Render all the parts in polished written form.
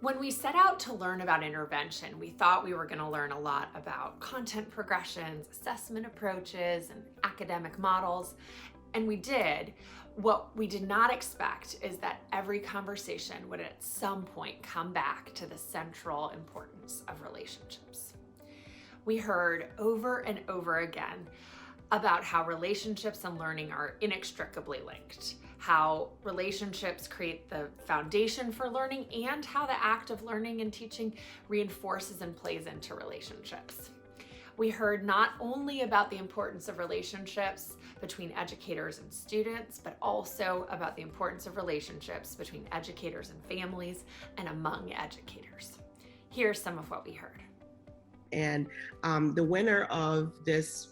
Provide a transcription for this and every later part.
When we set out to learn about intervention, we thought we were going to learn a lot about content progressions, assessment approaches, and academic models, and we did. What we did not expect is that every conversation would at some point come back to the central importance of relationships. We heard over and over again about how relationships and learning are inextricably linked, how relationships create the foundation for learning, and how the act of learning and teaching reinforces and plays into relationships. We heard not only about the importance of relationships between educators and students, but also about the importance of relationships between educators and families and among educators. Here's some of what we heard. And the winner of this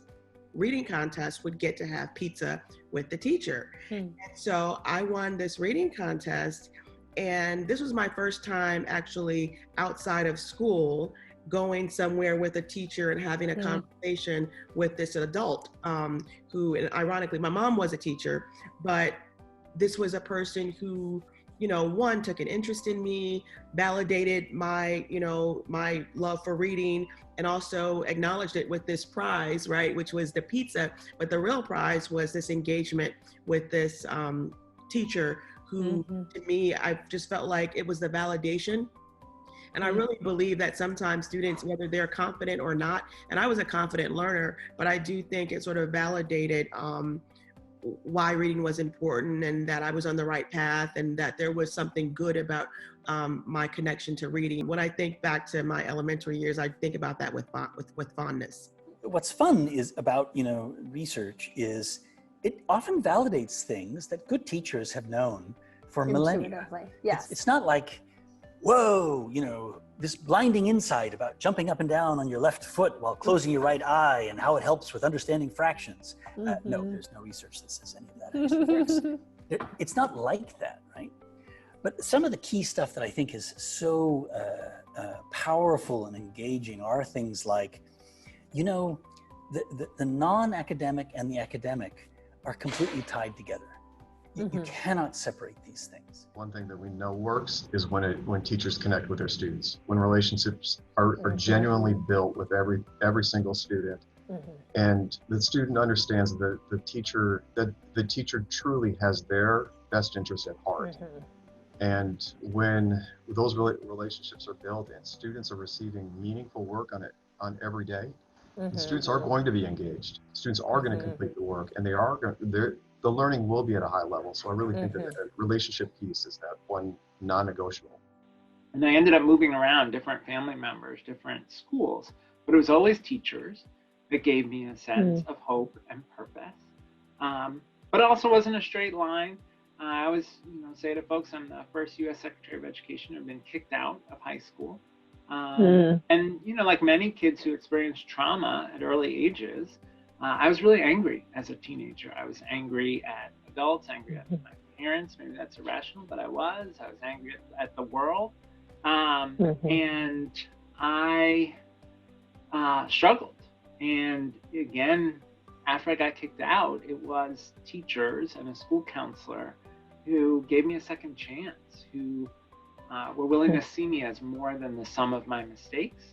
reading contest would get to have pizza with the teacher. And so I won this reading contest, and this was my first time actually outside of school going somewhere with a teacher and having a conversation with this adult who, and ironically, my mom was a teacher, but this was a person who, one, took an interest in me, validated my, my love for reading, and also acknowledged it with this prize, right, which was the pizza. But the real prize was this engagement with this teacher who, to me, I just felt like it was the validation. And I really believe that sometimes students, whether they're confident or not, and I was a confident learner, but I do think it sort of validated why reading was important and that I was on the right path and that there was something good about my connection to reading. When I think back to my elementary years, I think about that with fondness. What's fun is about, research is it often validates things that good teachers have known for millennia. Yes. It's not like, whoa, this blinding insight about jumping up and down on your left foot while closing your right eye and how it helps with understanding fractions. No, there's no research that says any of that actually works. It's not like that, right? But some of the key stuff that I think is so powerful and engaging are things like, the non-academic and the academic are completely tied together. You cannot separate these things. One thing that we know works is when teachers connect with their students, when relationships are genuinely built with every single student, and the student understands that the teacher truly has their best interest at heart. And when those relationships are built and students are receiving meaningful work on every day, the students are going to be engaged. Students are going to complete the work, and the learning will be at a high level. So I really think that the relationship piece is that one non-negotiable. And I ended up moving around different family members, different schools, but it was always teachers that gave me a sense of hope and purpose. But it also wasn't a straight line. I always say to folks, I'm the first U.S. Secretary of Education who have been kicked out of high school. And, like many kids who experience trauma at early ages, I was really angry as a teenager. I was angry at adults, angry at my parents. Maybe that's irrational, but I was angry at the world. And I struggled. And again, after I got kicked out, it was teachers and a school counselor who gave me a second chance, who were willing to see me as more than the sum of my mistakes.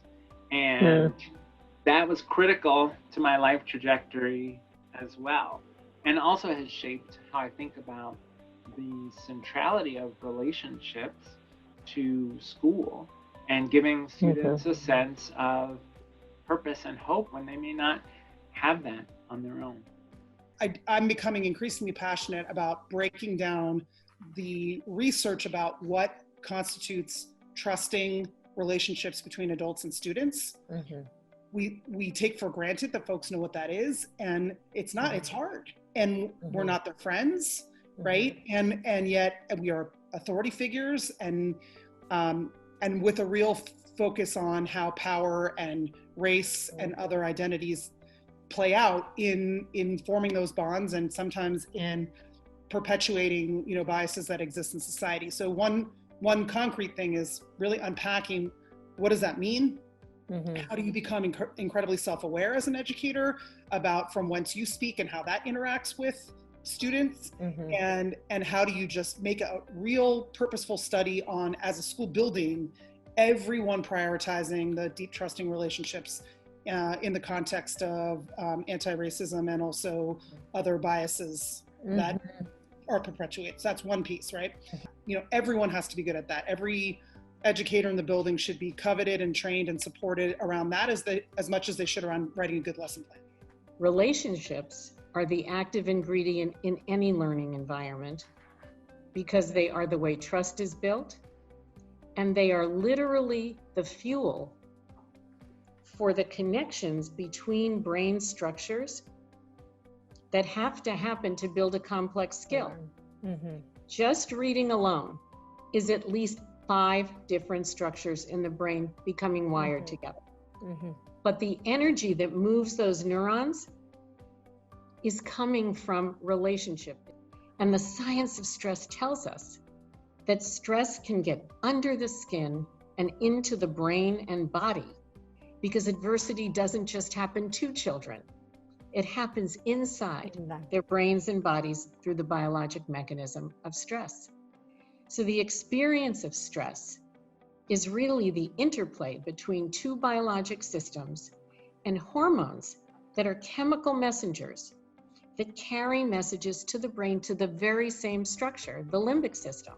And that was critical to my life trajectory as well, and also has shaped how I think about the centrality of relationships to school and giving students a sense of purpose and hope when they may not have that on their own. I'm becoming increasingly passionate about breaking down the research about what constitutes trusting relationships between adults and students. We take for granted that folks know what that is, and it's not. It's hard, and we're not their friends, right? And yet we are authority figures, and with a real focus on how power and race and other identities play out in forming those bonds, and sometimes in perpetuating biases that exist in society. So one concrete thing is really unpacking what does that mean. How do you become incredibly self-aware as an educator about from whence you speak and how that interacts with students, and how do you just make a real purposeful study on, as a school building, everyone prioritizing the deep trusting relationships in the context of anti-racism and also other biases that are perpetuated. So that's one piece, right? You know, everyone has to be good at that. Every educator in the building should be coveted and trained and supported around that as much as they should around writing a good lesson plan. Relationships are the active ingredient in any learning environment because they are the way trust is built, and they are literally the fuel for the connections between brain structures that have to happen to build a complex skill. Just reading alone is at least 5 different structures in the brain becoming wired together. But the energy that moves those neurons is coming from relationship. And the science of stress tells us that stress can get under the skin and into the brain and body, because adversity doesn't just happen to children. It happens inside their brains and bodies through the biologic mechanism of stress. So the experience of stress is really the interplay between 2 biologic systems and hormones that are chemical messengers that carry messages to the brain, to the very same structure, the limbic system.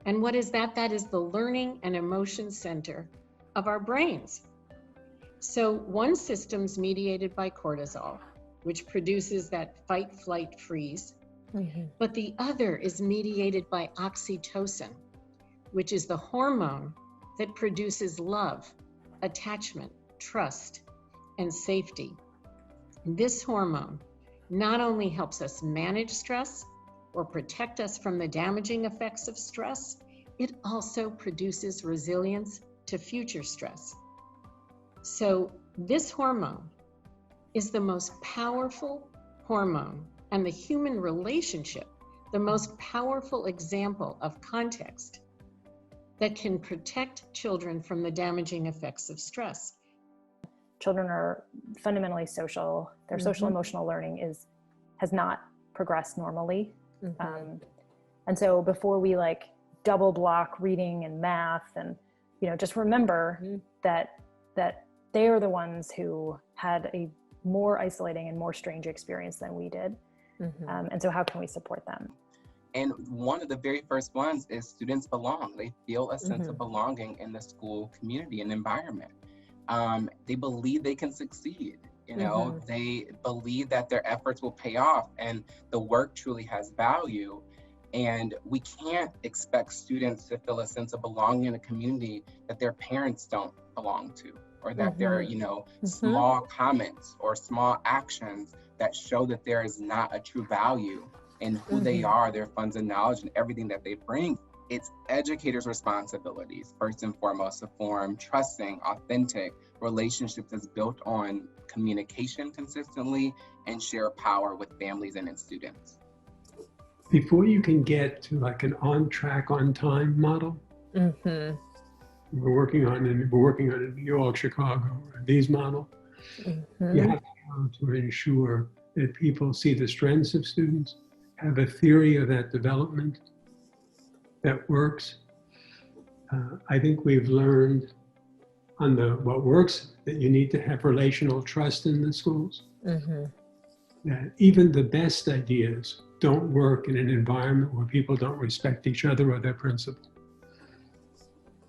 And what is that? That is the learning and emotion center of our brains. So one system's mediated by cortisol, which produces that fight, flight, freeze. But the other is mediated by oxytocin, which is the hormone that produces love, attachment, trust, and safety. This hormone not only helps us manage stress or protect us from the damaging effects of stress, it also produces resilience to future stress. So this hormone is the most powerful hormone, and the human relationship, the most powerful example of context that can protect children from the damaging effects of stress. Children are fundamentally social. Their social emotional learning has not progressed normally. And so before we like double block reading and math, and just remember that they are the ones who had a more isolating and more strange experience than we did. And so how can we support them? And one of the very first ones is students belong. They feel a sense of belonging in the school community and environment. They believe they can succeed. They believe that their efforts will pay off and the work truly has value. And we can't expect students to feel a sense of belonging in a community that their parents don't belong to, or that there are, small comments or small actions that show that there is not a true value in who they are, their funds of knowledge, and everything that they bring. It's educators' responsibilities, first and foremost, to form trusting, authentic relationships that's built on communication consistently and share power with families and its students. Before you can get to like an on track, on time model, we're working on a New York, Chicago, these model. You have to ensure that people see the strengths of students, have a theory of that development that works. I think we've learned on what works, that you need to have relational trust in the schools. That even the best ideas don't work in an environment where people don't respect each other or their principal.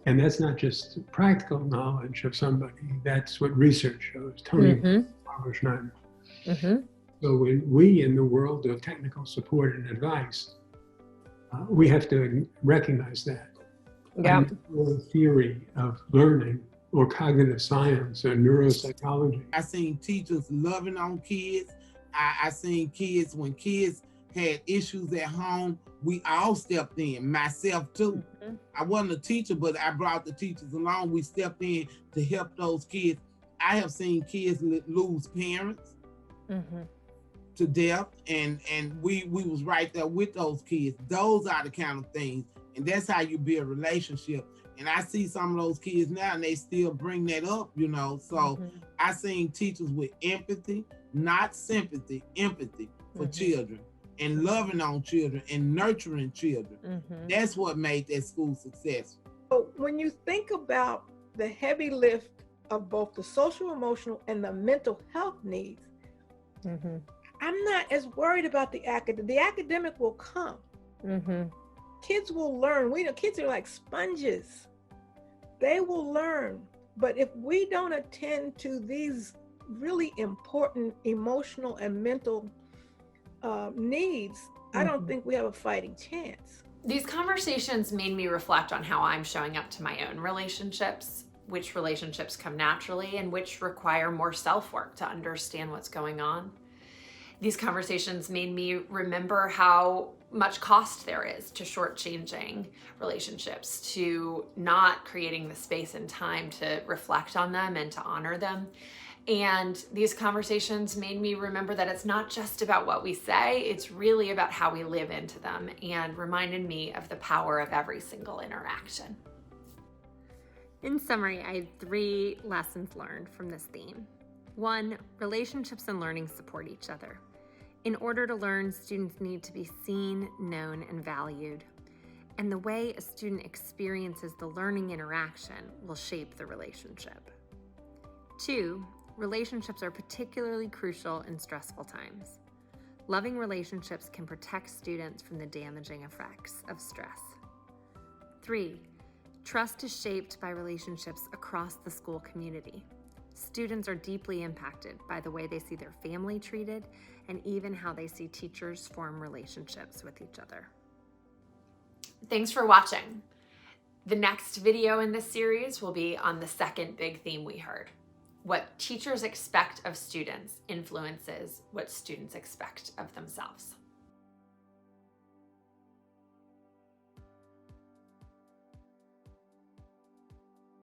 And that's not just practical knowledge of somebody, that's what research shows. Tony Schneider. So when we, in the world of technical support and advice, we have to recognize that. Yeah. The theory of learning or cognitive science or neuropsychology. I seen teachers loving on kids. I seen kids, when kids had issues at home, we all stepped in, myself too. I wasn't a teacher, but I brought the teachers along. We stepped in to help those kids. I have seen kids lose parents to death, and we was right there with those kids. Those are the kind of things, and that's how you build a relationship. And I see some of those kids now, and they still bring that up, So I seen teachers with empathy, not sympathy, empathy for children. and loving on children and nurturing children. That's what made that school successful. So when you think about the heavy lift of both the social, emotional, and the mental health needs, I'm not as worried about the academic. The academic will come. Kids will learn. We know kids are like sponges. They will learn. But if we don't attend to these really important emotional and mental needs, I don't think we have a fighting chance. These conversations made me reflect on how I'm showing up to my own relationships, which relationships come naturally and which require more self-work to understand what's going on. These conversations made me remember how much cost there is to shortchanging relationships, to not creating the space and time to reflect on them and to honor them. And these conversations made me remember that it's not just about what we say, it's really about how we live into them, and reminded me of the power of every single interaction. In summary, I had 3 lessons learned from this theme. 1, relationships and learning support each other. In order to learn, students need to be seen, known, and valued. And the way a student experiences the learning interaction will shape the relationship. 2, relationships are particularly crucial in stressful times. Loving relationships can protect students from the damaging effects of stress. 3, trust is shaped by relationships across the school community. Students are deeply impacted by the way they see their family treated and even how they see teachers form relationships with each other. Thanks for watching. The next video in this series will be on the second big theme we heard. What teachers expect of students influences what students expect of themselves.